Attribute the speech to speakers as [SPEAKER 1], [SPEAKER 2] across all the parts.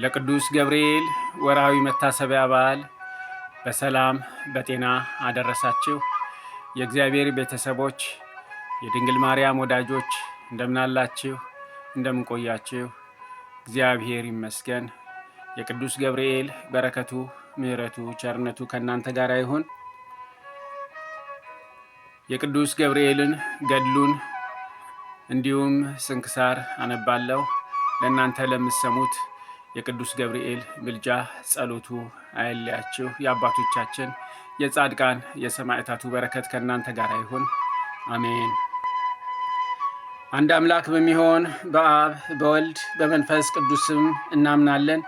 [SPEAKER 1] ለቅዱስ ገብርኤል ወርሃዊ መታሰቢያ በዓል በሰላም በጤና አደረሳችሁ። የእግዚአብሔር ቤተሰቦች፣ የድንግል ማርያም ወዳጆች እንደምን አላችሁ? እንደምን ቆያችሁ? እግዚአብሔር ይመስገን። የቅዱስ ገብርኤል በረከቱ፣ ምሕረቱ፣ ቸርነቱ ከእናንተ ጋር ይሁን። የቅዱስ ገብርኤልን ገድሉን እንዲሁም ስንክሳር አነባለሁ። ለእናንተ ለምትሰሙት የቅዱስ ገብርኤል ምልጃ ጸሎቱ አይለያችሁ። የአባቶቻችን የጻድቃን የሰማዕታቱ በረከት ከእናንተ ጋር ይሁን፣ አሜን። አንድ አምላክ በሚሆን በአብ በወልድ በመንፈስ ቅዱስም እናምናለን።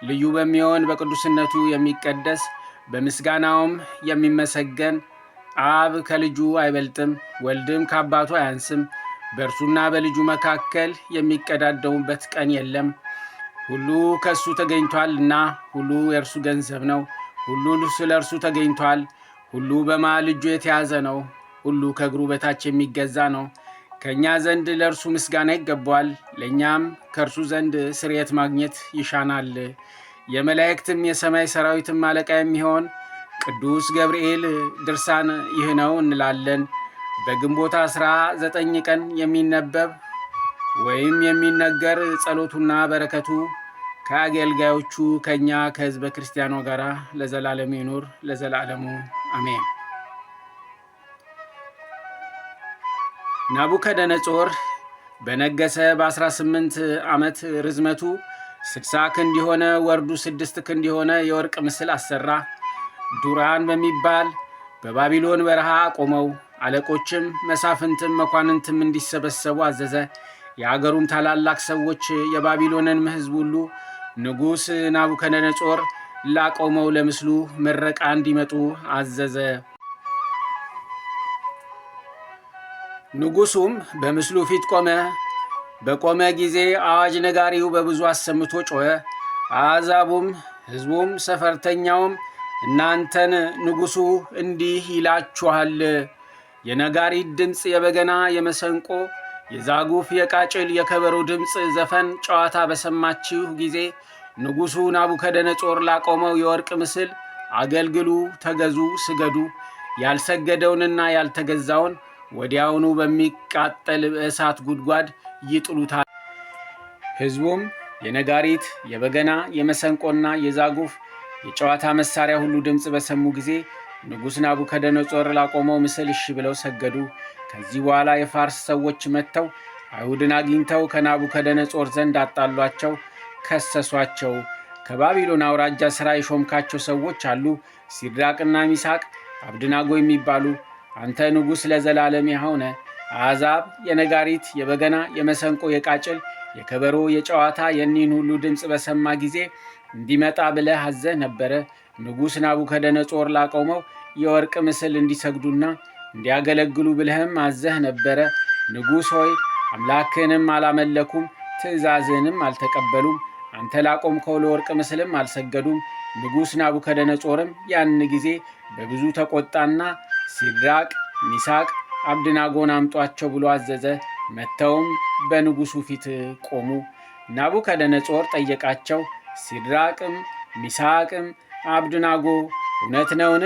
[SPEAKER 1] ልዩ በሚሆን በቅዱስነቱ የሚቀደስ በምስጋናውም የሚመሰገን አብ ከልጁ አይበልጥም፣ ወልድም ከአባቱ አያንስም። በእርሱና በልጁ መካከል የሚቀዳደሙበት ቀን የለም። ሁሉ ከእሱ ተገኝቷልና ሁሉ የእርሱ ገንዘብ ነው። ሁሉ ስለ እርሱ ተገኝቷል። ሁሉ በማል እጁ የተያዘ ነው። ሁሉ ከእግሩ በታች የሚገዛ ነው። ከእኛ ዘንድ ለእርሱ ምስጋና ይገባዋል፣ ለእኛም ከእርሱ ዘንድ ስርየት ማግኘት ይሻናል። የመላእክትም የሰማይ ሰራዊትም አለቃ የሚሆን ቅዱስ ገብርኤል ድርሳን ይህ ነው እንላለን። በግንቦት 19 ቀን የሚነበብ ወይም የሚነገር ጸሎቱና በረከቱ ከአገልጋዮቹ ከኛ ከሕዝበ ክርስቲያኑ ጋር ለዘላለሙ ይኑር ለዘላለሙ አሜን። ናቡከደነጾር በነገሰ በ18 ዓመት ርዝመቱ 60 ክንድ የሆነ ወርዱ 6 ክንድ የሆነ የወርቅ ምስል አሰራ። ዱራን በሚባል በባቢሎን በረሃ ቆመው አለቆችም መሳፍንትም መኳንንትም እንዲሰበሰቡ አዘዘ። የአገሩም ታላላቅ ሰዎች የባቢሎንን ሕዝብ ሁሉ ንጉሥ ናቡከደነጾር ላቆመው ለምስሉ ምረቃ እንዲመጡ አዘዘ። ንጉሡም በምስሉ ፊት ቆመ። በቆመ ጊዜ አዋጅ ነጋሪው በብዙ አሰምቶ ጮኸ። አሕዛቡም ሕዝቡም ሰፈርተኛውም እናንተን ንጉሡ እንዲህ ይላችኋል፣ የነጋሪት ድምፅ፣ የበገና፣ የመሰንቆ፣ የዛጉፍ፣ የቃጭል፣ የከበሮ ድምፅ፣ ዘፈን፣ ጨዋታ በሰማችሁ ጊዜ ንጉሡ ናቡከደነጾር ላቆመው የወርቅ ምስል አገልግሉ፣ ተገዙ፣ ስገዱ። ያልሰገደውንና ያልተገዛውን ወዲያውኑ በሚቃጠል በእሳት ጉድጓድ ይጥሉታል። ሕዝቡም የነጋሪት፣ የበገና፣ የመሰንቆና የዛጉፍ የጨዋታ መሳሪያ ሁሉ ድምፅ በሰሙ ጊዜ ንጉሥ ናቡከደነጾር ላቆመው ምስል እሺ ብለው ሰገዱ። ከዚህ በኋላ የፋርስ ሰዎች መጥተው አይሁድን አግኝተው ከናቡከደነጾር ዘንድ አጣሏቸው፣ ከሰሷቸው። ከባቢሎን አውራጃ ሥራ የሾምካቸው ሰዎች አሉ፣ ሲድራቅና ሚሳቅ አብድናጎ የሚባሉ። አንተ ንጉሥ ለዘላለም ሕያው ነህ። አሕዛብ የነጋሪት፣ የበገና፣ የመሰንቆ፣ የቃጭል፣ የከበሮ፣ የጨዋታ የኒህን ሁሉ ድምፅ በሰማ ጊዜ እንዲመጣ ብለህ አዘህ ነበረ። ንጉሥ ናቡከደነጾር ላቆመው የወርቅ ምስል እንዲሰግዱና እንዲያገለግሉ ብለህም አዘህ ነበረ። ንጉሥ ሆይ አምላክህንም አላመለኩም፣ ትእዛዝህንም አልተቀበሉም። አንተ ላቆምከው ለወርቅ ምስልም አልሰገዱም። ንጉሥ ናቡከደነጾርም ያን ጊዜ በብዙ ተቆጣና ሲድራቅ፣ ሚሳቅ፣ አብድናጎን አምጧቸው ብሎ አዘዘ። መጥተውም በንጉሡ ፊት ቆሙ። ናቡከደነጾር ጠየቃቸው። ሲድራቅም ሚሳቅም አብድናጎ እውነት ነውን?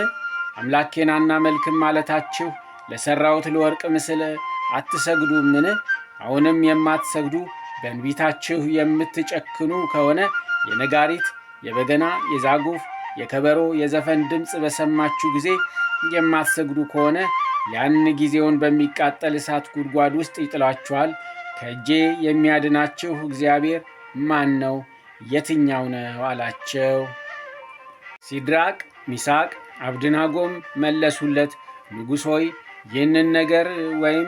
[SPEAKER 1] አምላኬን አናመልክም ማለታችሁ ለሠራሁት ለወርቅ ምስል አትሰግዱምን? አሁንም የማትሰግዱ በእንቢታችሁ የምትጨክኑ ከሆነ የነጋሪት፣ የበገና፣ የዛጉፍ፣ የከበሮ፣ የዘፈን ድምፅ በሰማችሁ ጊዜ የማትሰግዱ ከሆነ ያን ጊዜውን በሚቃጠል እሳት ጉድጓድ ውስጥ ይጥላችኋል። ከእጄ የሚያድናችሁ እግዚአብሔር ማን ነው? የትኛው ነው አላቸው። ሲድራቅ፣ ሚሳቅ፣ አብድናጎም መለሱለት፣ ንጉሥ ሆይ ይህንን ነገር ወይም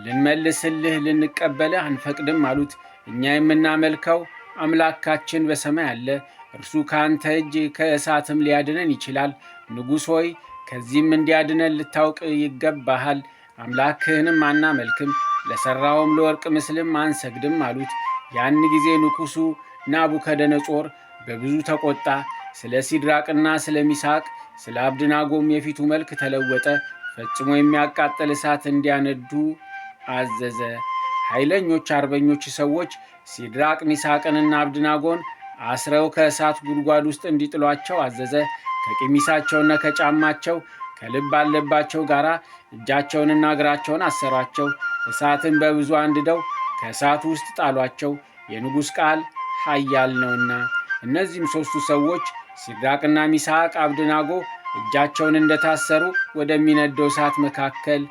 [SPEAKER 1] ልንመልስልህ ልንቀበልህ አንፈቅድም አሉት። እኛ የምናመልከው አምላካችን በሰማይ አለ፣ እርሱ ከአንተ እጅ ከእሳትም ሊያድነን ይችላል። ንጉሥ ሆይ ከዚህም እንዲያድነን ልታውቅ ይገባሃል። አምላክህንም አናመልክም፣ ለሠራውም ለወርቅ ምስልም አንሰግድም አሉት። ያን ጊዜ ንጉሡ ናቡከደነጾር በብዙ ተቆጣ። ስለ ሲድራቅና ስለ ሚሳቅ ስለ አብድናጎም የፊቱ መልክ ተለወጠ። ፈጽሞ የሚያቃጥል እሳት እንዲያነዱ አዘዘ። ኃይለኞች አርበኞች ሰዎች ሲድራቅ ሚሳቅንና አብድናጎን አስረው ከእሳት ጉድጓድ ውስጥ እንዲጥሏቸው አዘዘ። ከቀሚሳቸውና ከጫማቸው ከልብ አለባቸው ጋር እጃቸውንና እግራቸውን አሰሯቸው። እሳትን በብዙ አንድደው ከእሳቱ ውስጥ ጣሏቸው፣ የንጉሥ ቃል ኃያል ነውና። እነዚህም ሦስቱ ሰዎች ሲድራቅና ሚሳቅ አብደናጎ እጃቸውን እንደታሰሩ ወደሚነደው እሳት መካከል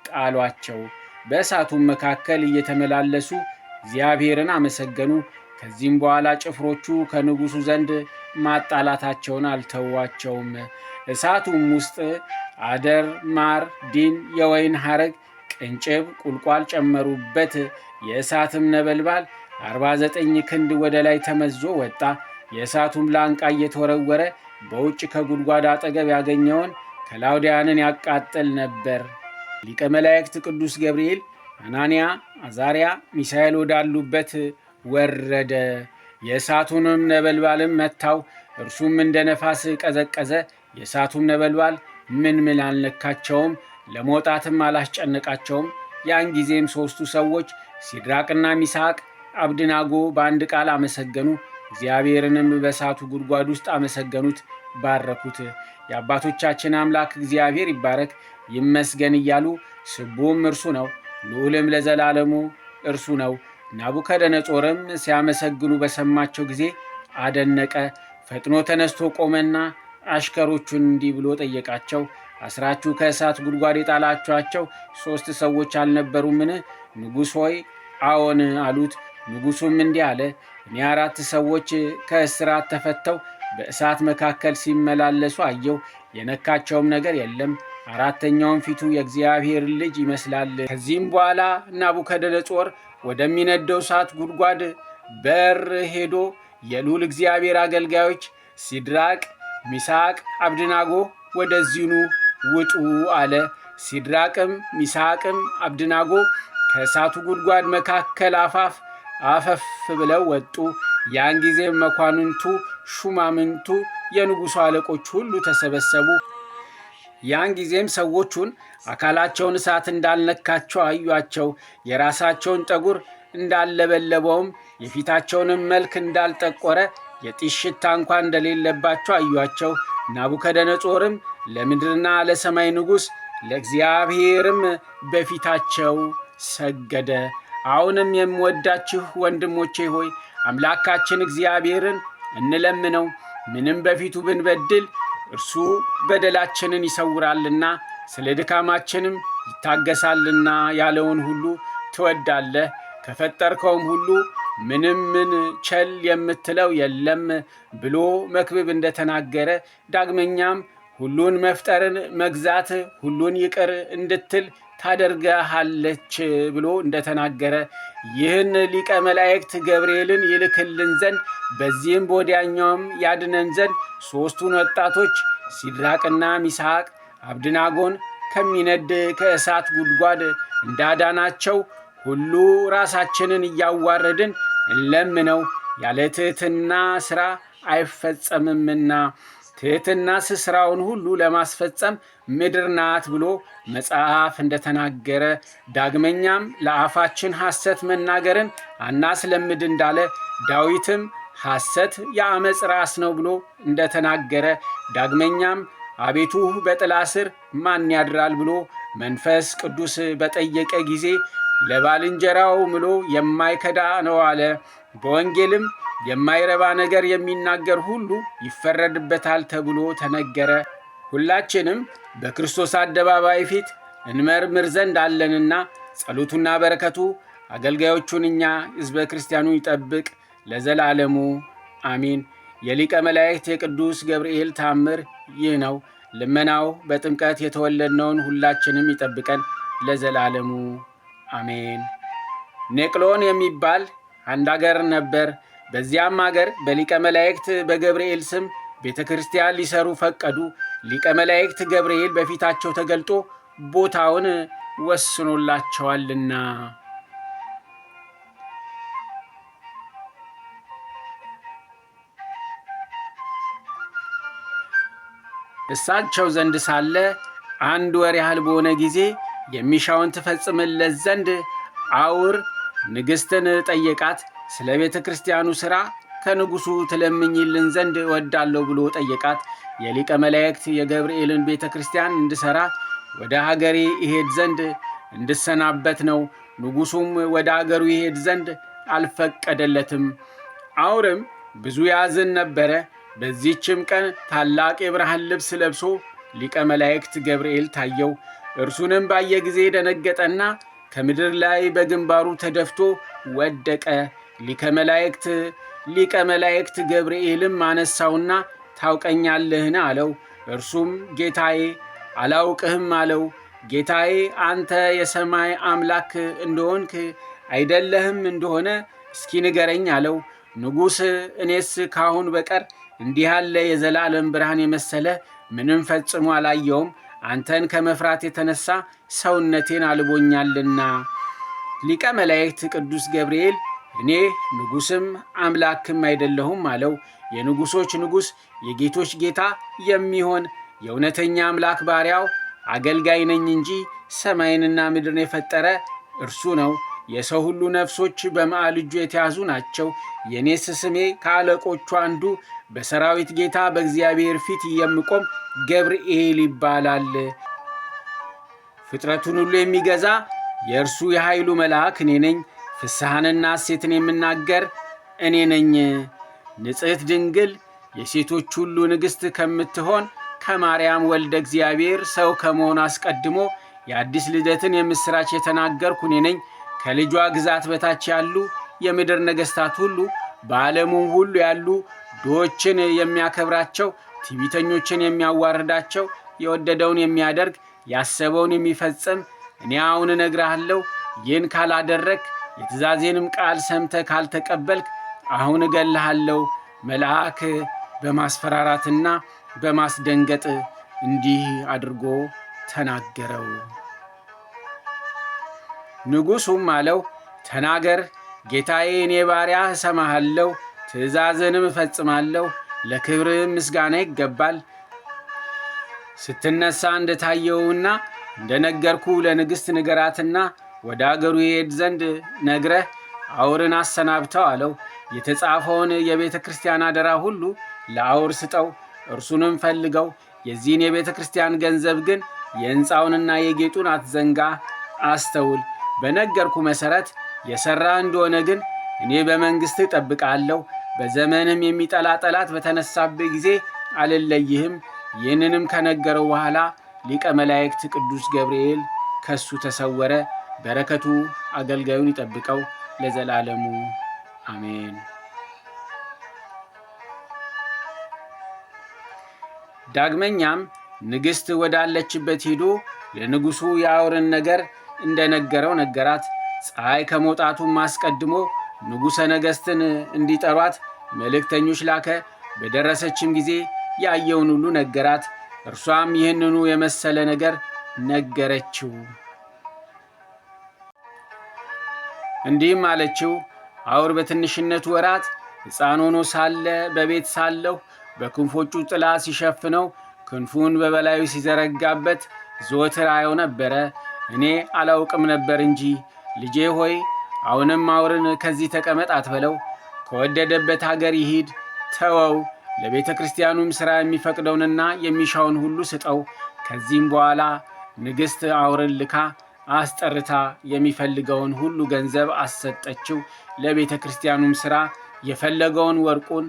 [SPEAKER 1] ጣሏቸው። በእሳቱም መካከል እየተመላለሱ እግዚአብሔርን አመሰገኑ። ከዚህም በኋላ ጭፍሮቹ ከንጉሡ ዘንድ ማጣላታቸውን አልተዋቸውም። እሳቱም ውስጥ አደር፣ ማር፣ ዲን፣ የወይን ሐረግ፣ ቅንጭብ፣ ቁልቋል ጨመሩበት። የእሳትም ነበልባል 49 ክንድ ወደ ላይ ተመዞ ወጣ። የእሳቱም ላንቃ እየተወረወረ በውጭ ከጉድጓድ አጠገብ ያገኘውን ከላውዲያንን ያቃጥል ነበር። ሊቀ መላእክት ቅዱስ ገብርኤል አናንያ፣ አዛርያ፣ ሚሳኤል ወዳሉበት ወረደ። የእሳቱንም ነበልባልም መታው። እርሱም እንደ ነፋስ ቀዘቀዘ። የእሳቱም ነበልባል ምን አልነካቸውም፣ ለመውጣትም አላስጨነቃቸውም። ያን ጊዜም ሦስቱ ሰዎች ሲድራቅና ሚሳቅ አብደናጎ በአንድ ቃል አመሰገኑ። እግዚአብሔርንም በእሳቱ ጉድጓድ ውስጥ አመሰገኑት፣ ባረኩት። የአባቶቻችን አምላክ እግዚአብሔር ይባረክ ይመስገን እያሉ ስቡም እርሱ ነው፣ ልዑልም ለዘላለሙ እርሱ ነው። ናቡከደነጾርም ሲያመሰግኑ በሰማቸው ጊዜ አደነቀ። ፈጥኖ ተነስቶ ቆመና አሽከሮቹን እንዲህ ብሎ ጠየቃቸው። አስራችሁ ከእሳት ጉድጓድ የጣላችኋቸው 3 ሰዎች አልነበሩምን? ንጉሥ ሆይ አዎን አሉት። ንጉሡም እንዲህ አለ፣ እኔ 4 ሰዎች ከእስራት ተፈተው በእሳት መካከል ሲመላለሱ አየሁ። የነካቸውም ነገር የለም። 4ተኛውም ፊቱ የእግዚአብሔር ልጅ ይመስላል። ከዚህም በኋላ ናቡከደነጾር ወደሚነደው እሳት ጉድጓድ በር ሄዶ የልዑል እግዚአብሔር አገልጋዮች ሲድራቅ፣ ሚሳቅ፣ አብደናጎ ወደዚሁ ውጡ አለ። ሲድራቅም ሚሳቅም አብደናጎ ከእሳቱ ጉድጓድ መካከል አፈፍ ብለው ወጡ። ያን ጊዜም መኳንንቱ፣ ሹማምንቱ፣ የንጉሡ አለቆች ሁሉ ተሰበሰቡ። ያን ጊዜም ሰዎቹን አካላቸውን እሳት እንዳልነካቸው አዩአቸው። የራሳቸውን ጠጉር እንዳለበለበውም የፊታቸውንም መልክ እንዳልጠቆረ የጢስ ሽታ እንኳ እንደሌለባቸው አዩአቸው። ናቡከደነጾርም ለምድርና ለሰማይ ንጉሥ ለእግዚአብሔርም በፊታቸው ሰገደ። አሁንም የምወዳችሁ ወንድሞቼ ሆይ አምላካችን እግዚአብሔርን እንለምነው። ምንም በፊቱ ብንበድል እርሱ በደላችንን ይሰውራልና ስለ ድካማችንም ይታገሳልና ያለውን ሁሉ ትወዳለህ። ከፈጠርከውም ሁሉ ምንም ቸል የምትለው የለም ብሎ መክብብ እንደተናገረ፣ ዳግመኛም ሁሉን መፍጠርን መግዛት ሁሉን ይቅር እንድትል ታደርገሃለች ብሎ እንደተናገረ ይህን ሊቀ መላእክት ገብርኤልን ይልክልን ዘንድ በዚህም በወዲያኛውም ያድነን ዘንድ 3ቱን ወጣቶች ሲድራቅና ሚሳቅ አብደናጎን ከሚነድ ከእሳት ጉድጓድ እንዳዳናቸው ሁሉ ራሳችንን እያዋረድን እንለምነው። ያለ ትሕትና ሥራ አይፈጸምምና ትሕትናስ ሥራውን ሁሉ ለማስፈጸም ምድር ናት ብሎ መጽሐፍ እንደተናገረ፣ ዳግመኛም ለአፋችን ሐሰት መናገርን አናስለምድ እንዳለ፣ ዳዊትም ሐሰት የአመፅ ራስ ነው ብሎ እንደተናገረ፣ ዳግመኛም አቤቱ በጥላ ስር ማን ያድራል ብሎ መንፈስ ቅዱስ በጠየቀ ጊዜ ለባልንጀራው ምሎ የማይከዳ ነው አለ። በወንጌልም የማይረባ ነገር የሚናገር ሁሉ ይፈረድበታል ተብሎ ተነገረ። ሁላችንም በክርስቶስ አደባባይ ፊት እንመርምር ዘንድ አለንና ጸሎቱና በረከቱ አገልጋዮቹን እኛ ሕዝበ ክርስቲያኑ ይጠብቅ ለዘላለሙ አሚን። የሊቀ መላእክት የቅዱስ ገብርኤል ታምር ይህ ነው። ልመናው በጥምቀት የተወለድነውን ሁላችንም ይጠብቀን ለዘላለሙ አሜን። ኔቅሎን የሚባል አንድ አገር ነበር። በዚያም አገር በሊቀ መላእክት በገብርኤል ስም ቤተ ክርስቲያን ሊሰሩ ፈቀዱ። ሊቀ መላእክት ገብርኤል በፊታቸው ተገልጦ ቦታውን ወስኖላቸዋልና። እሳቸው ዘንድ ሳለ 1 ወር ያህል በሆነ ጊዜ የሚሻውን ትፈጽምለት ዘንድ አውር ንግሥትን ጠየቃት። ስለ ቤተ ክርስቲያኑ ሥራ ከንጉሱ ትለምኝልን ዘንድ እወዳለሁ ብሎ ጠየቃት። የሊቀ መላእክት የገብርኤልን ቤተ ክርስቲያን እንድሰራ ወደ ሀገሬ ይሄድ ዘንድ እንድሰናበት ነው። ንጉሱም ወደ ሀገሩ ይሄድ ዘንድ አልፈቀደለትም። አውርም ብዙ ያዝን ነበረ። በዚህችም ቀን ታላቅ የብርሃን ልብስ ለብሶ ሊቀ መላእክት ገብርኤል ታየው። እርሱንም ባየ ጊዜ ደነገጠና ከምድር ላይ በግንባሩ ተደፍቶ ወደቀ። ሊቀ መላእክት ገብርኤልም አነሳውና ታውቀኛለህን አለው። እርሱም ጌታዬ አላውቅህም አለው። ጌታዬ አንተ የሰማይ አምላክ እንደሆንክ አይደለህም እንደሆነ እስኪ ንገረኝ አለው። ንጉሥ እኔስ ካሁን በቀር እንዲህ ያለ የዘላለም ብርሃን የመሰለ ምንም ፈጽሞ አላየውም። አንተን ከመፍራት የተነሳ ሰውነቴን አልቦኛልና። ሊቀ መላእክት ቅዱስ ገብርኤል እኔ ንጉሥም አምላክም አይደለሁም አለው። የንጉሶች ንጉሥ የጌቶች ጌታ የሚሆን የእውነተኛ አምላክ ባሪያው አገልጋይ ነኝ እንጂ ሰማይንና ምድርን የፈጠረ እርሱ ነው። የሰው ሁሉ ነፍሶች በመዓል እጁ የተያዙ ናቸው። የኔስ ስሜ ከአለቆቹ አንዱ በሰራዊት ጌታ በእግዚአብሔር ፊት የምቆም ገብርኤል ይባላል። ፍጥረቱን ሁሉ የሚገዛ የእርሱ የኃይሉ መልአክ እኔ ነኝ። ፍስሐንና ሐሴትን የምናገር እኔ ነኝ። ንጽሕት ድንግል የሴቶች ሁሉ ንግሥት ከምትሆን ከማርያም ወልደ እግዚአብሔር ሰው ከመሆኑ አስቀድሞ የአዲስ ልደትን የምሥራች የተናገርኩ እኔ ነኝ። ከልጇ ግዛት በታች ያሉ የምድር ነገሥታት ሁሉ በዓለሙም ሁሉ ያሉ ድሆችን የሚያከብራቸው፣ ትዕቢተኞችን የሚያዋርዳቸው፣ የወደደውን የሚያደርግ ያሰበውን የሚፈጽም እኔ አሁን እነግርሃለሁ። ይህን ካላደረግ የትእዛዜንም ቃል ሰምተ ካልተቀበልክ አሁን እገልሃለሁ። መልአክ በማስፈራራትና በማስደንገጥ እንዲህ አድርጎ ተናገረው። ንጉሡም አለው ተናገር ጌታዬ፣ እኔ ባሪያህ እሰማሃለሁ፣ ትእዛዝንም እፈጽማለሁ። ለክብርህም ምስጋና ይገባል። ስትነሳ እንደታየውና እንደነገርኩ ለንግሥት ንገራትና ወደ አገሩ ይሄድ ዘንድ ነግረህ አውርን አሰናብተው አለው። የተጻፈውን የቤተ ክርስቲያን አደራ ሁሉ ለአውር ስጠው፣ እርሱንም ፈልገው። የዚህን የቤተ ክርስቲያን ገንዘብ ግን የሕንፃውንና የጌጡን አትዘንጋ፣ አስተውል። በነገርኩ መሠረት የሠራ እንደሆነ ግን እኔ በመንግሥት እጠብቃለሁ። በዘመንም የሚጠላ ጠላት በተነሳብህ ጊዜ አልለይህም። ይህንንም ከነገረው በኋላ ሊቀ መላእክት ቅዱስ ገብርኤል ከሱ ተሰወረ። በረከቱ አገልጋዩን ይጠብቀው ለዘላለሙ አሜን። ዳግመኛም ንግሥት ወዳለችበት ሄዶ ለንጉሡ የአውርን ነገር እንደነገረው ነገራት። ፀሐይ ከመውጣቱም አስቀድሞ ንጉሠ ነገሥትን እንዲጠሯት መልእክተኞች ላከ። በደረሰችም ጊዜ ያየውን ሁሉ ነገራት። እርሷም ይህንኑ የመሰለ ነገር ነገረችው። እንዲህም አለችው፣ አውር በትንሽነቱ ወራት ሕፃን ሆኖ ሳለ በቤት ሳለሁ በክንፎቹ ጥላ ሲሸፍነው ክንፉን በበላዩ ሲዘረጋበት ዘወትር አየው ነበረ። እኔ አላውቅም ነበር እንጂ። ልጄ ሆይ አሁንም አውርን ከዚህ ተቀመጥ አትበለው። ከወደደበት ሀገር ይሂድ፣ ተወው። ለቤተ ክርስቲያኑም ሥራ የሚፈቅደውንና የሚሻውን ሁሉ ስጠው። ከዚህም በኋላ ንግሥት አውርን ልካ አስጠርታ የሚፈልገውን ሁሉ ገንዘብ አሰጠችው። ለቤተ ክርስቲያኑም ሥራ የፈለገውን ወርቁን፣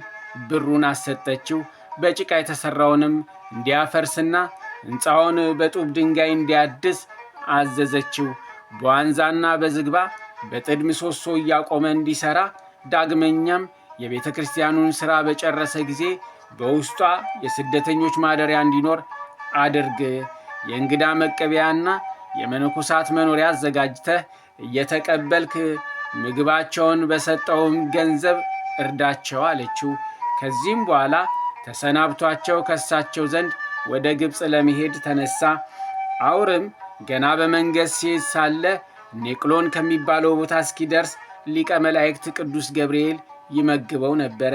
[SPEAKER 1] ብሩን አሰጠችው። በጭቃ የተሠራውንም እንዲያፈርስና ሕንፃውን በጡብ ድንጋይ እንዲያድስ አዘዘችው። በዋንዛና በዝግባ በጥድ ምሰሶ እያቆመ እንዲሠራ፣ ዳግመኛም የቤተ ክርስቲያኑን ሥራ በጨረሰ ጊዜ በውስጧ የስደተኞች ማደሪያ እንዲኖር አድርግ። የእንግዳ መቀበያና የመነኮሳት መኖሪያ አዘጋጅተህ እየተቀበልክ ምግባቸውን በሰጠውም ገንዘብ እርዳቸው አለችው። ከዚህም በኋላ ተሰናብቷቸው ከሳቸው ዘንድ ወደ ግብፅ ለመሄድ ተነሳ። አውርም ገና በመንገድ ሲሄድ ሳለ ኔቅሎን ከሚባለው ቦታ እስኪደርስ ሊቀ መላእክት ቅዱስ ገብርኤል ይመግበው ነበረ።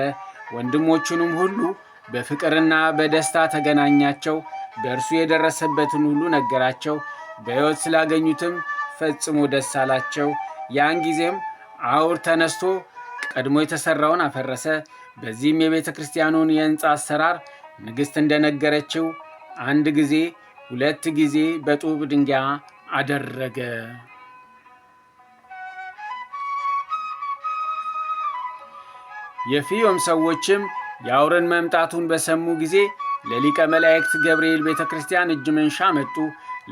[SPEAKER 1] ወንድሞቹንም ሁሉ በፍቅርና በደስታ ተገናኛቸው። በእርሱ የደረሰበትን ሁሉ ነገራቸው። በሕይወት ስላገኙትም ፈጽሞ ደስ አላቸው። ያን ጊዜም አውር ተነስቶ ቀድሞ የተሠራውን አፈረሰ። በዚህም የቤተ ክርስቲያኑን የሕንፃ አሰራር ንግሥት እንደነገረችው 1 ጊዜ 2 ጊዜ በጡብ ድንጋይ አደረገ። የፊዮም ሰዎችም የአውሬን መምጣቱን በሰሙ ጊዜ ለሊቀ መላእክት ገብርኤል ቤተ ክርስቲያን እጅ መንሻ መጡ።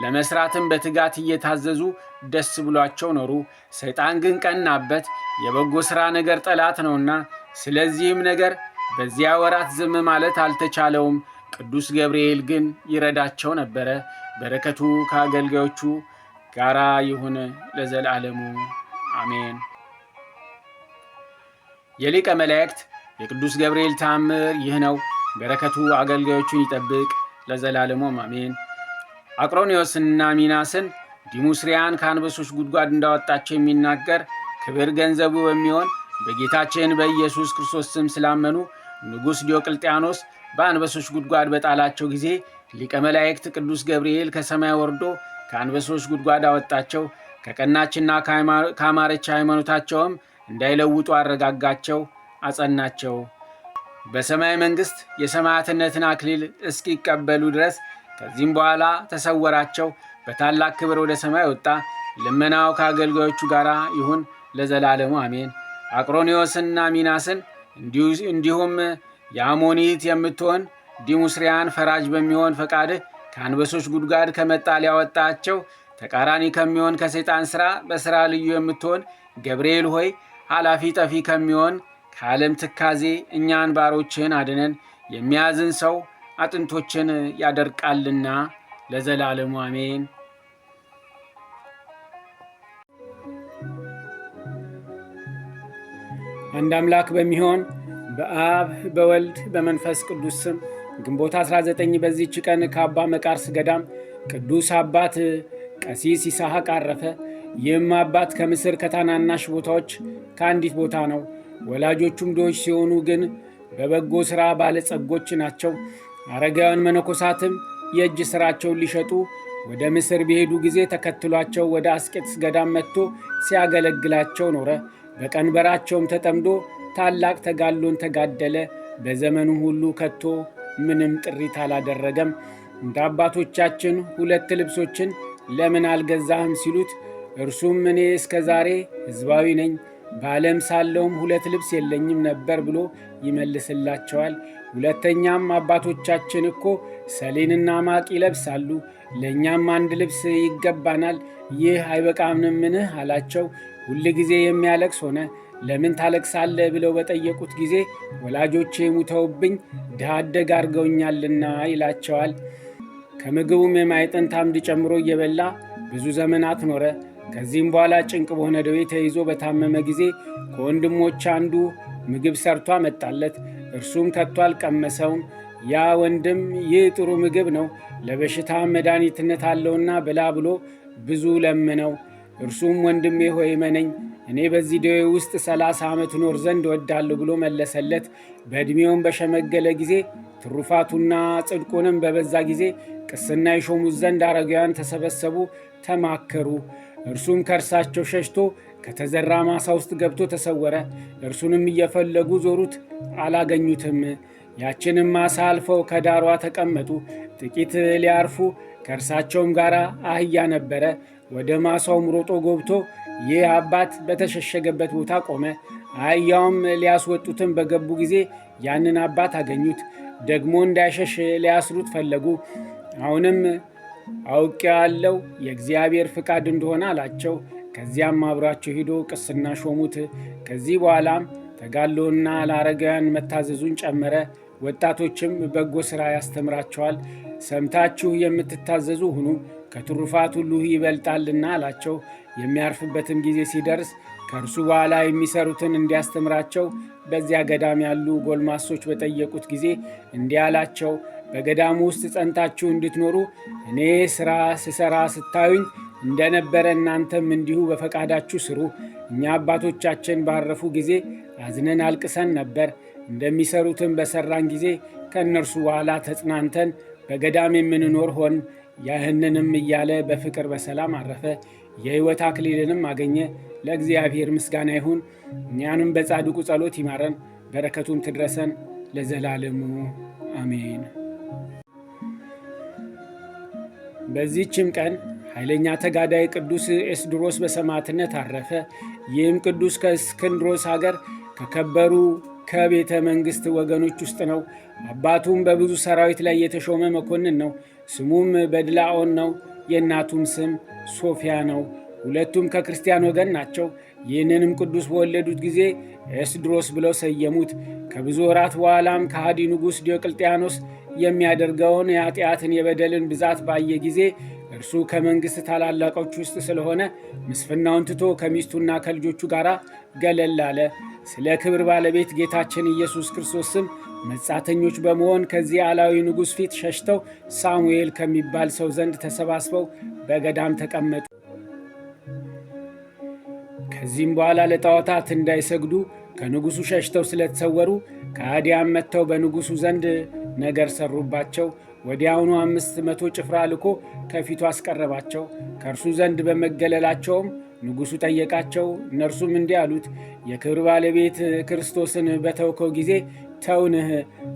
[SPEAKER 1] ለመስራትም በትጋት እየታዘዙ ደስ ብሏቸው ኖሩ። ሰይጣን ግን ቀናበት፣ የበጎ ሥራ ነገር ጠላት ነውና። ስለዚህም ነገር በዚያ ወራት ዝም ማለት አልተቻለውም። ቅዱስ ገብርኤል ግን ይረዳቸው ነበረ። በረከቱ ከአገልጋዮቹ ጋራ ይሁን ለዘላለሙ አሜን። የሊቀ መላእክት የቅዱስ ገብርኤል ተአምር ይህ ነው። በረከቱ አገልጋዮቹን ይጠብቅ ለዘላለሙ አሜን። አቅሮኒዎስንና ሚናስን ዲሙስሪያን ከአንበሶች ጉድጓድ እንዳወጣቸው የሚናገር ክብር ገንዘቡ በሚሆን በጌታችን በኢየሱስ ክርስቶስ ስም ስላመኑ ንጉሥ ዲዮቅልጥያኖስ በአንበሶች ጉድጓድ በጣላቸው ጊዜ ሊቀ መላእክት ቅዱስ ገብርኤል ከሰማይ ወርዶ ከአንበሶች ጉድጓድ አወጣቸው። ከቀናችና ካማረች ሃይማኖታቸውም እንዳይለውጡ አረጋጋቸው፣ አጸናቸው። በሰማይ መንግሥት የሰማዕትነትን አክሊል እስኪቀበሉ ድረስ ከዚህም በኋላ ተሰወራቸው። በታላቅ ክብር ወደ ሰማይ ወጣ። ልመናው ከአገልጋዮቹ ጋር ይሁን ለዘላለሙ አሜን። አቅሮኒዎስንና ሚናስን እንዲሁም የአሞኒት የምትሆን ዲሙስሪያን ፈራጅ በሚሆን ፈቃድህ ከአንበሶች ጉድጓድ ከመጣል ያወጣቸው ተቃራኒ ከሚሆን ከሰይጣን ሥራ በሥራ ልዩ የምትሆን ገብርኤል ሆይ ኃላፊ ጠፊ ከሚሆን ከዓለም ትካዜ እኛን ባሮችን አድነን። የሚያዝን ሰው አጥንቶችን ያደርቃልና ለዘላለሙ አሜን። አንድ አምላክ በሚሆን በአብ በወልድ በመንፈስ ቅዱስ ስም ግንቦት 19 በዚህች ቀን ከአባ መቃርስ ገዳም ቅዱስ አባት ቀሲስ ይስሐቅ አረፈ። ይህም አባት ከምስር ከታናናሽ ቦታዎች ከአንዲት ቦታ ነው። ወላጆቹም ድሆች ሲሆኑ ግን በበጎ ሥራ ባለጸጎች ናቸው። አረጋውያን መነኮሳትም የእጅ ሥራቸውን ሊሸጡ ወደ ምስር በሄዱ ጊዜ ተከትሏቸው ወደ አስቄጥስ ገዳም መጥቶ ሲያገለግላቸው ኖረ። በቀንበራቸውም ተጠምዶ ታላቅ ተጋድሎን ተጋደለ። በዘመኑ ሁሉ ከቶ ምንም ጥሪት አላደረገም። እንደ አባቶቻችን 2 ልብሶችን ለምን አልገዛህም ሲሉት እርሱም እኔ እስከ ዛሬ ሕዝባዊ ነኝ፣ በዓለም ሳለውም 2 ልብስ የለኝም ነበር ብሎ ይመልስላቸዋል። ሁለተኛም አባቶቻችን እኮ ሰሌንና ማቅ ይለብሳሉ፣ ለእኛም 1 ልብስ ይገባናል፣ ይህ አይበቃምምን አላቸው። ሁል ጊዜ የሚያለቅስ ሆነ። ለምን ታለቅሳለህ ብለው በጠየቁት ጊዜ ወላጆቼ ሙተውብኝ ድሃ አደግ አድርገውኛልና ይላቸዋል። ከምግቡም የማዕጠንት አምድ ጨምሮ እየበላ ብዙ ዘመናት ኖረ። ከዚህም በኋላ ጭንቅ በሆነ ደዌ ተይዞ በታመመ ጊዜ ከወንድሞች አንዱ ምግብ ሰርቶ አመጣለት። እርሱም ከቶ አልቀመሰውም። ያ ወንድም ይህ ጥሩ ምግብ ነው፣ ለበሽታ መድኃኒትነት አለውና ብላ ብሎ ብዙ ለመነው። እርሱም ወንድሜ ሆይ እመነኝ፣ እኔ በዚህ ደዌ ውስጥ 30 ዓመት ኖር ዘንድ እወዳለሁ ብሎ መለሰለት። በዕድሜውም በሸመገለ ጊዜ ትሩፋቱና ጽድቁንም በበዛ ጊዜ ቅስና ይሾሙት ዘንድ አረጋውያን ተሰበሰቡ፣ ተማከሩ። እርሱም ከእርሳቸው ሸሽቶ ከተዘራ ማሳ ውስጥ ገብቶ ተሰወረ። እርሱንም እየፈለጉ ዞሩት፣ አላገኙትም። ያችንም ማሳ አልፈው ከዳሯ ተቀመጡ። ጥቂት ሊያርፉ ከእርሳቸውም ጋር አህያ ነበረ። ወደ ማሳውም ሮጦ ገብቶ ይህ አባት በተሸሸገበት ቦታ ቆመ። አህያውም ሊያስወጡትም በገቡ ጊዜ ያንን አባት አገኙት። ደግሞ እንዳይሸሽ ሊያስሩት ፈለጉ። አሁንም አውቄዋለሁ የእግዚአብሔር ፍቃድ እንደሆነ አላቸው። ከዚያም አብሯቸው ሄዶ ቅስና ሾሙት። ከዚህ በኋላም ተጋድሎና ለአረጋውያን መታዘዙን ጨመረ። ወጣቶችም በጎ ሥራ ያስተምራቸዋል። ሰምታችሁ የምትታዘዙ ሁኑ፣ ከትሩፋት ሁሉ ይበልጣልና አላቸው። የሚያርፍበትም ጊዜ ሲደርስ ከእርሱ በኋላ የሚሰሩትን እንዲያስተምራቸው በዚያ ገዳም ያሉ ጎልማሶች በጠየቁት ጊዜ እንዲህ አላቸው። በገዳሙ ውስጥ ጸንታችሁ እንድትኖሩ እኔ ሥራ ስሠራ ስታዩኝ እንደነበረ እናንተም እንዲሁ በፈቃዳችሁ ስሩ። እኛ አባቶቻችን ባረፉ ጊዜ አዝነን አልቅሰን ነበር። እንደሚሰሩትን በሠራን ጊዜ ከእነርሱ በኋላ ተጽናንተን በገዳም የምንኖር ሆን። ያህንንም እያለ በፍቅር በሰላም አረፈ። የሕይወት አክሊልንም አገኘ። ለእግዚአብሔር ምስጋና ይሁን። እኛንም በጻድቁ ጸሎት ይማረን፣ በረከቱም ትድረሰን ለዘላለሙ አሜን። በዚህችም ቀን ኃይለኛ ተጋዳይ ቅዱስ ኤስድሮስ በሰማዕትነት አረፈ። ይህም ቅዱስ ከእስክንድሮስ ሀገር ከከበሩ ከቤተ መንግሥት ወገኖች ውስጥ ነው። አባቱም በብዙ ሰራዊት ላይ የተሾመ መኮንን ነው። ስሙም በድላኦን ነው። የእናቱም ስም ሶፊያ ነው። ሁለቱም ከክርስቲያን ወገን ናቸው። ይህንንም ቅዱስ በወለዱት ጊዜ ኤስድሮስ ብለው ሰየሙት። ከብዙ ወራት በኋላም ከሃዲ ንጉሥ ዲዮቅልጥያኖስ የሚያደርገውን የኃጢአትን የበደልን ብዛት ባየ ጊዜ እርሱ ከመንግሥት ታላላቆች ውስጥ ስለሆነ ምስፍናውን ትቶ ከሚስቱና ከልጆቹ ጋር ገለል አለ። ስለ ክብር ባለቤት ጌታችን ኢየሱስ ክርስቶስ ስም መጻተኞች በመሆን ከዚህ አላዊ ንጉሥ ፊት ሸሽተው ሳሙኤል ከሚባል ሰው ዘንድ ተሰባስበው በገዳም ተቀመጡ። ከዚህም በኋላ ለጣዖታት እንዳይሰግዱ ከንጉሡ ሸሽተው ስለተሰወሩ ከሃዲያን መጥተው በንጉሡ ዘንድ ነገር ሰሩባቸው። ወዲያውኑ 500 ጭፍራ ልኮ ከፊቱ አስቀረባቸው። ከእርሱ ዘንድ በመገለላቸውም ንጉሡ ጠየቃቸው። እነርሱም እንዲህ አሉት፣ የክብር ባለቤት ክርስቶስን በተውከው ጊዜ ተውንህ፣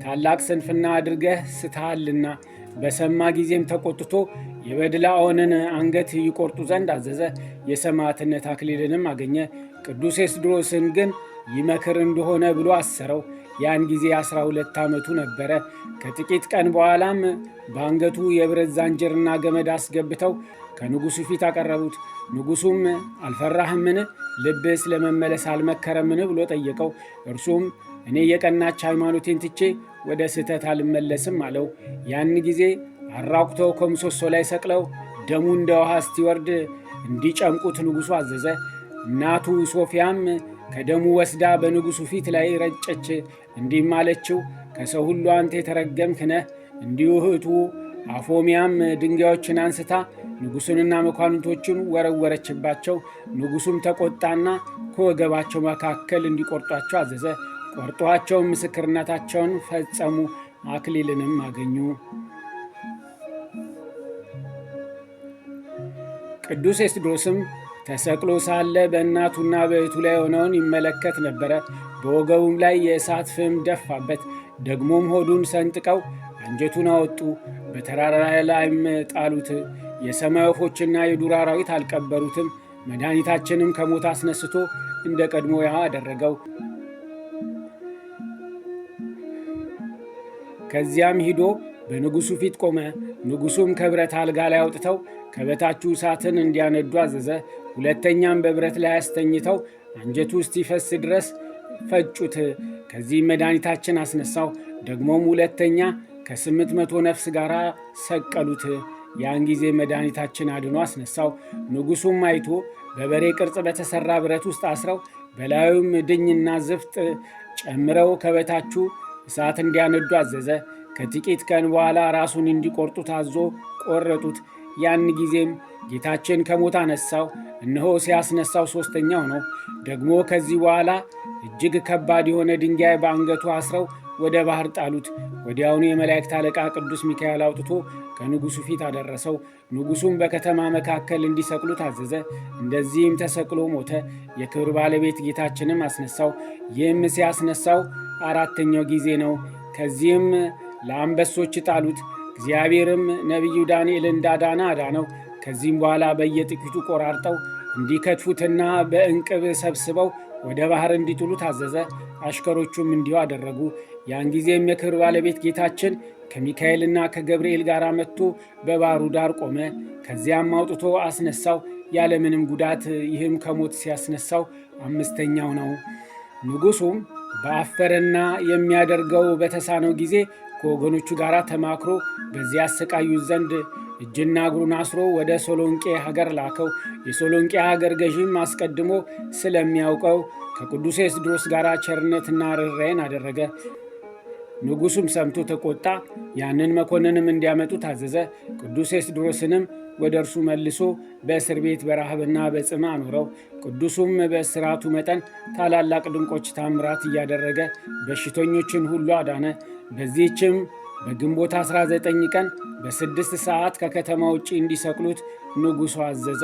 [SPEAKER 1] ታላቅ ስንፍና አድርገህ ስተሃልና። በሰማ ጊዜም ተቆጥቶ የበድላኦንን አንገት ይቆርጡ ዘንድ አዘዘ። የሰማዕትነት አክሊልንም አገኘ። ቅዱስ ኤስድሮስን ግን ይመክር እንደሆነ ብሎ አሰረው። ያን ጊዜ 12 ዓመቱ ነበረ። ከጥቂት ቀን በኋላም በአንገቱ የብረት ዛንጅርና ገመድ አስገብተው ከንጉሡ ፊት አቀረቡት። ንጉሡም አልፈራህምን? ልብስ ለመመለስ አልመከረምን? ብሎ ጠየቀው። እርሱም እኔ የቀናች ሃይማኖቴን ትቼ ወደ ስህተት አልመለስም አለው። ያን ጊዜ አራቁተው ከምሰሶ ላይ ሰቅለው ደሙ እንደ ውሃ እስቲወርድ እንዲጨምቁት ንጉሡ አዘዘ። እናቱ ሶፊያም ከደሙ ወስዳ በንጉሡ ፊት ላይ ረጨች። እንዲህም አለችው፣ ከሰው ሁሉ አንተ የተረገምክ ነህ። እንዲሁ እህቱ አፎሚያም ድንጋዮችን አንስታ ንጉሡንና መኳንንቶቹን ወረወረችባቸው። ንጉሡም ተቆጣና ከወገባቸው መካከል እንዲቆርጧቸው አዘዘ። ቆርጧቸውን ምስክርነታቸውን ፈጸሙ፣ አክሊልንም አገኙ። ቅዱስ ኤስድሮስም ተሰቅሎ ሳለ በእናቱና በእህቱ ላይ የሆነውን ይመለከት ነበረ። በወገቡም ላይ የእሳት ፍም ደፋበት። ደግሞም ሆዱን ሰንጥቀው አንጀቱን አወጡ፣ በተራራ ላይም ጣሉት። የሰማይ ወፎችና የዱር አራዊት አልቀበሩትም። መድኃኒታችንም ከሞት አስነስቶ እንደ ቀድሞ አደረገው። ከዚያም ሂዶ በንጉሡ ፊት ቆመ። ንጉሡም ከብረት አልጋ ላይ አውጥተው ከበታቹ እሳትን እንዲያነዱ አዘዘ። ሁለተኛም በብረት ላይ አስተኝተው አንጀቱ እስኪፈስ ድረስ ፈጩት። ከዚህም መድኃኒታችን አስነሳው። ደግሞም ሁለተኛ ከ800 ነፍስ ጋር ሰቀሉት። ያን ጊዜ መድኃኒታችን አድኖ አስነሳው። ንጉሡም አይቶ በበሬ ቅርጽ በተሠራ ብረት ውስጥ አስረው በላዩም ድኝና ዝፍጥ ጨምረው ከበታቹ እሳት እንዲያነዱ አዘዘ። ከጥቂት ቀን በኋላ ራሱን እንዲቆርጡ ታዞ ቆረጡት። ያን ጊዜም ጌታችን ከሞት አነሳው። እነሆ ሲያስነሳው 3ኛው ነው። ደግሞ ከዚህ በኋላ እጅግ ከባድ የሆነ ድንጋይ በአንገቱ አስረው ወደ ባህር ጣሉት። ወዲያውኑ የመላእክት አለቃ ቅዱስ ሚካኤል አውጥቶ ከንጉሡ ፊት አደረሰው። ንጉሡም በከተማ መካከል እንዲሰቅሉት አዘዘ። እንደዚህም ተሰቅሎ ሞተ። የክብር ባለቤት ጌታችንም አስነሳው። ይህም ሲያስነሳው 4ኛው ጊዜ ነው። ከዚህም ለአንበሶች ጣሉት። እግዚአብሔርም ነቢዩ ዳንኤል እንዳዳነ አዳነው። ከዚህም በኋላ በየጥቂቱ ቆራርጠው እንዲከትፉትና በእንቅብ ሰብስበው ወደ ባህር እንዲጥሉ ታዘዘ። አሽከሮቹም እንዲሁ አደረጉ። ያን ጊዜም የክብር ባለቤት ጌታችን ከሚካኤልና ከገብርኤል ጋር መጥቶ በባህሩ ዳር ቆመ። ከዚያም አውጥቶ አስነሳው ያለምንም ጉዳት። ይህም ከሞት ሲያስነሳው 5ኛው ነው። ንጉሡም በአፈረና የሚያደርገው በተሳነው ጊዜ ከወገኖቹ ጋር ተማክሮ በዚያ ያሰቃዩት ዘንድ እጅና እግሩን አስሮ ወደ ሶሎንቄ ሀገር ላከው። የሶሎንቄ ሀገር ገዥም አስቀድሞ ስለሚያውቀው ከቅዱስ ኤስድሮስ ጋር ቸርነትና ርኅራኄን አደረገ። ንጉሡም ሰምቶ ተቆጣ። ያንን መኮንንም እንዲያመጡ ታዘዘ። ቅዱስ ኤስድሮስንም ወደ እርሱ መልሶ በእስር ቤት በረሃብና በጽም አኖረው። ቅዱሱም በእስራቱ መጠን ታላላቅ ድንቆች ታምራት እያደረገ በሽተኞችን ሁሉ አዳነ። በዚህችም በግንቦት 19 ቀን በ6 ሰዓት ከከተማ ውጭ እንዲሰቅሉት ንጉሡ አዘዘ።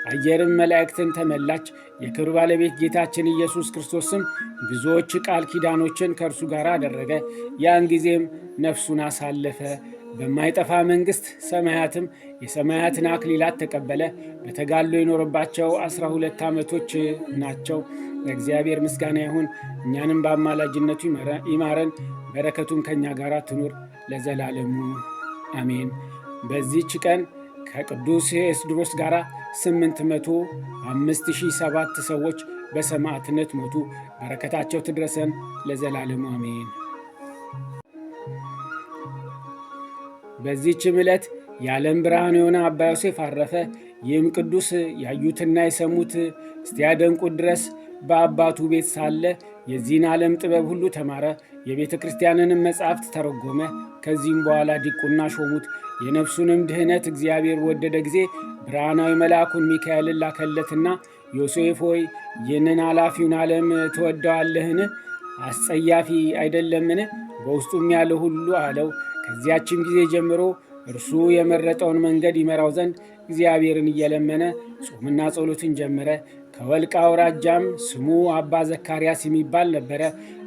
[SPEAKER 1] አየርም መላእክትን ተመላች። የክብር ባለቤት ጌታችን ኢየሱስ ክርስቶስም ብዙዎች ቃል ኪዳኖችን ከእርሱ ጋር አደረገ። ያን ጊዜም ነፍሱን አሳለፈ። በማይጠፋ መንግሥት ሰማያትም የሰማያትን አክሊላት ተቀበለ። በተጋድሎ የኖረባቸው 12 ዓመቶች ናቸው። ለእግዚአብሔር ምስጋና ይሁን። እኛንም በአማላጅነቱ ይማረን፣ በረከቱም ከእኛ ጋር ትኑር ለዘላለሙ አሜን። በዚህች ቀን ከቅዱስ ኤስድሮስ ጋር 805,007 ሰዎች በሰማዕትነት ሞቱ። በረከታቸው ትድረሰን ለዘላለሙ አሜን። በዚህችም ዕለት የዓለም ብርሃን የሆነ አባ ዮሴፍ አረፈ። ይህም ቅዱስ ያዩትና የሰሙት እስቲያደንቁት ድረስ በአባቱ ቤት ሳለ የዚህን ዓለም ጥበብ ሁሉ ተማረ። የቤተ ክርስቲያንንም መጻሕፍት ተረጎመ። ከዚህም በኋላ ዲቁና ሾሙት። የነፍሱንም ድህነት እግዚአብሔር ወደደ ጊዜ ብርሃናዊ መልአኩን ሚካኤልን ላከለትና ዮሴፍ ሆይ ይህንን ኃላፊውን ዓለም ትወደዋለህን? አስጸያፊ አይደለምን? በውስጡም ያለ ሁሉ አለው። ከዚያችም ጊዜ ጀምሮ እርሱ የመረጠውን መንገድ ይመራው ዘንድ እግዚአብሔርን እየለመነ ጾምና ጸሎትን ጀመረ። ከወልቃ አውራጃም ስሙ አባ ዘካርያስ የሚባል ነበረ።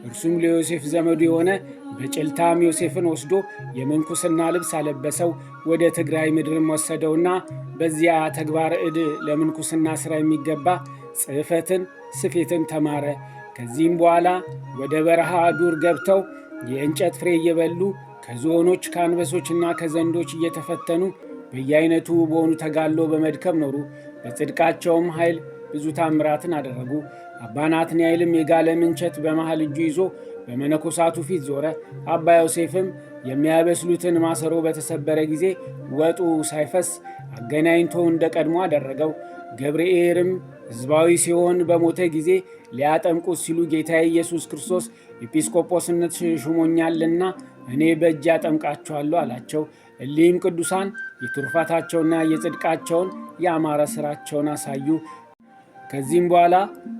[SPEAKER 1] እርሱም ለዮሴፍ ዘመዱ የሆነ በጭልታም ዮሴፍን ወስዶ የምንኩስና ልብስ አለበሰው። ወደ ትግራይ ምድርም ወሰደውና በዚያ ተግባር ዕድ ለምንኩስና ሥራ የሚገባ ጽሕፈትን፣ ስፌትን ተማረ። ከዚህም በኋላ ወደ በረሃ ዱር ገብተው የእንጨት ፍሬ እየበሉ ከዝሆኖች ከአንበሶችና ከዘንዶች እየተፈተኑ በየአይነቱ በሆኑ ተጋድሎ በመድከም ኖሩ። በጽድቃቸውም ኃይል ብዙ ታምራትን አደረጉ። አባ ናትናኤልም የጋለ ምንቸት በመሃል እጁ ይዞ በመነኮሳቱ ፊት ዞረ። አባ ዮሴፍም የሚያበስሉትን ማሰሮ በተሰበረ ጊዜ ወጡ ሳይፈስ አገናኝቶ እንደ ቀድሞ አደረገው። ገብርኤልም ሕዝባዊ ሲሆን በሞተ ጊዜ ሊያጠምቁት ሲሉ ጌታ ኢየሱስ ክርስቶስ ኤጲስቆጶስነት ሹሞኛልና እኔ በእጅ ያጠምቃቸዋለሁ አላቸው። እሊህም ቅዱሳን የትሩፋታቸውና የጽድቃቸውን የአማረ ሥራቸውን አሳዩ። ከዚህም በኋላ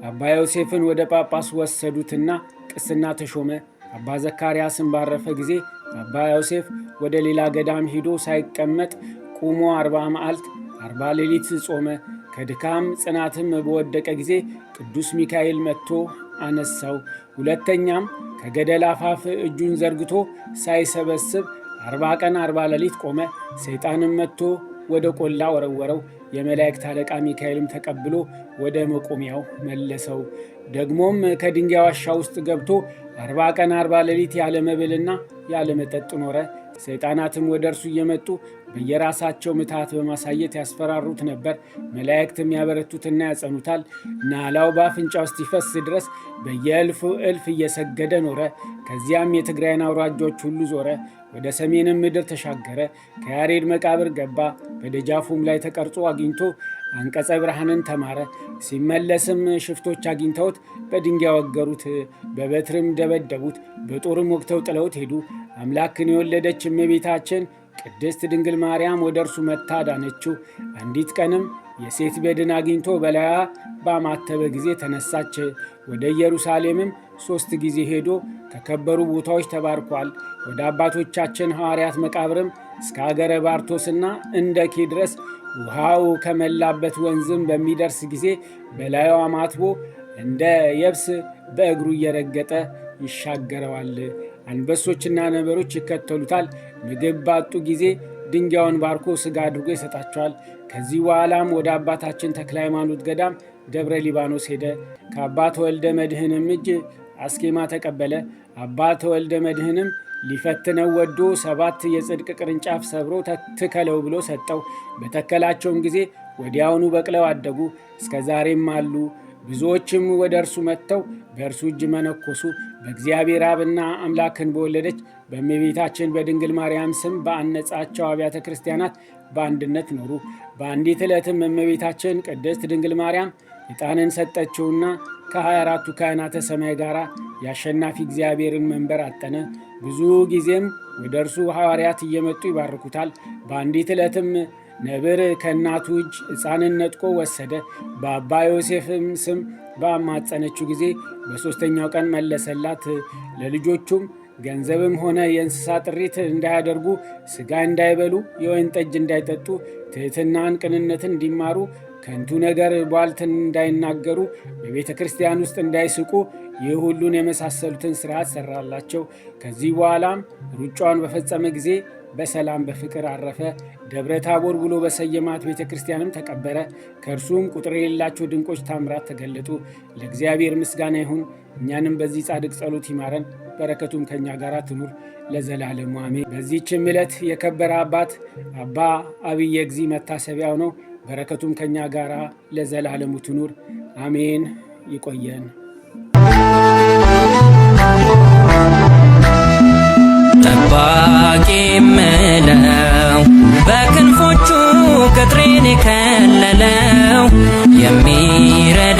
[SPEAKER 1] አባ ዮሴፍን ወደ ጳጳስ ወሰዱትና ቅስና ተሾመ። አባ ዘካርያስን ባረፈ ጊዜ አባ ዮሴፍ ወደ ሌላ ገዳም ሄዶ ሳይቀመጥ ቁሞ 40 መዓልት 40 ሌሊት ጾመ። ከድካም ጽናትም በወደቀ ጊዜ ቅዱስ ሚካኤል መጥቶ አነሳው። ሁለተኛም ከገደል አፋፍ እጁን ዘርግቶ ሳይሰበስብ 40 ቀን 40 ሌሊት ቆመ። ሰይጣንም መጥቶ ወደ ቆላ ወረወረው። የመላእክት አለቃ ሚካኤልም ተቀብሎ ወደ መቆሚያው መለሰው። ደግሞም ከድንጋይ ዋሻ ውስጥ ገብቶ 40 ቀን 40 ሌሊት ያለ መብልና ያለ መጠጥ ኖረ። ሰይጣናትም ወደ እርሱ እየመጡ በየራሳቸው ምትሃት በማሳየት ያስፈራሩት ነበር። መላእክትም ያበረቱትና ያጸኑታል። ናላው በአፍንጫው እስኪፈስ ድረስ በየእልፍ እልፍ እየሰገደ ኖረ። ከዚያም የትግራይን አውራጆች ሁሉ ዞረ። ወደ ሰሜንም ምድር ተሻገረ። ከያሬድ መቃብር ገባ። በደጃፉም ላይ ተቀርጾ አግኝቶ አንቀጸ ብርሃንን ተማረ። ሲመለስም ሽፍቶች አግኝተውት በድንጋይ ወገሩት፣ በበትርም ደበደቡት፣ በጦርም ወግተው ጥለውት ሄዱ። አምላክን የወለደች እመቤታችን ቅድስት ድንግል ማርያም ወደ እርሱ መጥታ አዳነችው። አንዲት ቀንም የሴት በድን አግኝቶ በላያ ባማተበ ጊዜ ተነሳች። ወደ ኢየሩሳሌምም 3 ጊዜ ሄዶ ከከበሩ ቦታዎች ተባርኳል። ወደ አባቶቻችን ሐዋርያት መቃብርም እስከ አገረ ባርቶስና እንደኪ ድረስ ውሃው ከመላበት ወንዝም በሚደርስ ጊዜ በላዩ አማትቦ እንደ የብስ በእግሩ እየረገጠ ይሻገረዋል። አንበሶችና ነበሮች ይከተሉታል። ምግብ ባጡ ጊዜ ድንጋዩን ባርኮ ሥጋ አድርጎ ይሰጣቸዋል። ከዚህ በኋላም ወደ አባታችን ተክለ ሃይማኖት ገዳም ደብረ ሊባኖስ ሄደ። ከአባ ተወልደ መድኅንም እጅ አስኬማ ተቀበለ። አባ ተወልደ መድኅንም ሊፈትነው ወዶ 7 የጽድቅ ቅርንጫፍ ሰብሮ ትከለው ብሎ ሰጠው። በተከላቸውም ጊዜ ወዲያውኑ በቅለው አደጉ፣ እስከ ዛሬም አሉ። ብዙዎችም ወደ እርሱ መጥተው በእርሱ እጅ መነኮሱ። በእግዚአብሔር አብና አምላክን በወለደች በእመቤታችን በድንግል ማርያም ስም በአነጻቸው አብያተ ክርስቲያናት በአንድነት ኖሩ። በአንዲት ዕለትም እመቤታችን ቅድስት ድንግል ማርያም ዕጣንን ሰጠችውና ከ24ቱ ካህናተ ሰማይ ጋር የአሸናፊ እግዚአብሔርን መንበር አጠነ። ብዙ ጊዜም ወደ እርሱ ሐዋርያት እየመጡ ይባርኩታል። በአንዲት ዕለትም ነብር ከእናቱ እጅ ሕፃንን ነጥቆ ወሰደ። በአባ ዮሴፍም ስም በአማጸነችው ጊዜ በሦስተኛው ቀን መለሰላት። ለልጆቹም ገንዘብም ሆነ የእንስሳ ጥሪት እንዳያደርጉ፣ ሥጋ እንዳይበሉ፣ የወይን ጠጅ እንዳይጠጡ፣ ትሕትናን፣ ቅንነትን እንዲማሩ፣ ከንቱ ነገር ቧልትን እንዳይናገሩ፣ በቤተ ክርስቲያን ውስጥ እንዳይስቁ፣ ይህ ሁሉን የመሳሰሉትን ሥርዓት ሠራላቸው። ከዚህ በኋላም ሩጫውን በፈጸመ ጊዜ በሰላም በፍቅር አረፈ። ደብረ ታቦር ብሎ በሰየማት ቤተ ክርስቲያንም ተቀበረ። ከእርሱም ቁጥር የሌላቸው ድንቆች ታምራት ተገለጡ። ለእግዚአብሔር ምስጋና ይሁን። እኛንም በዚህ ጻድቅ ጸሎት ይማረን፣ በረከቱም ከእኛ ጋር ትኑር ለዘላለሙ አሜን። በዚህችም ዕለት የከበረ አባት አባ አብየ እግዚእ መታሰቢያው ነው። በረከቱም ከእኛ ጋር ለዘላለሙ ትኑር አሜን። ይቆየን።
[SPEAKER 2] ጠባቂ ምለው በክንፎቹ ቅጥሬን የከለለው የሚረዳ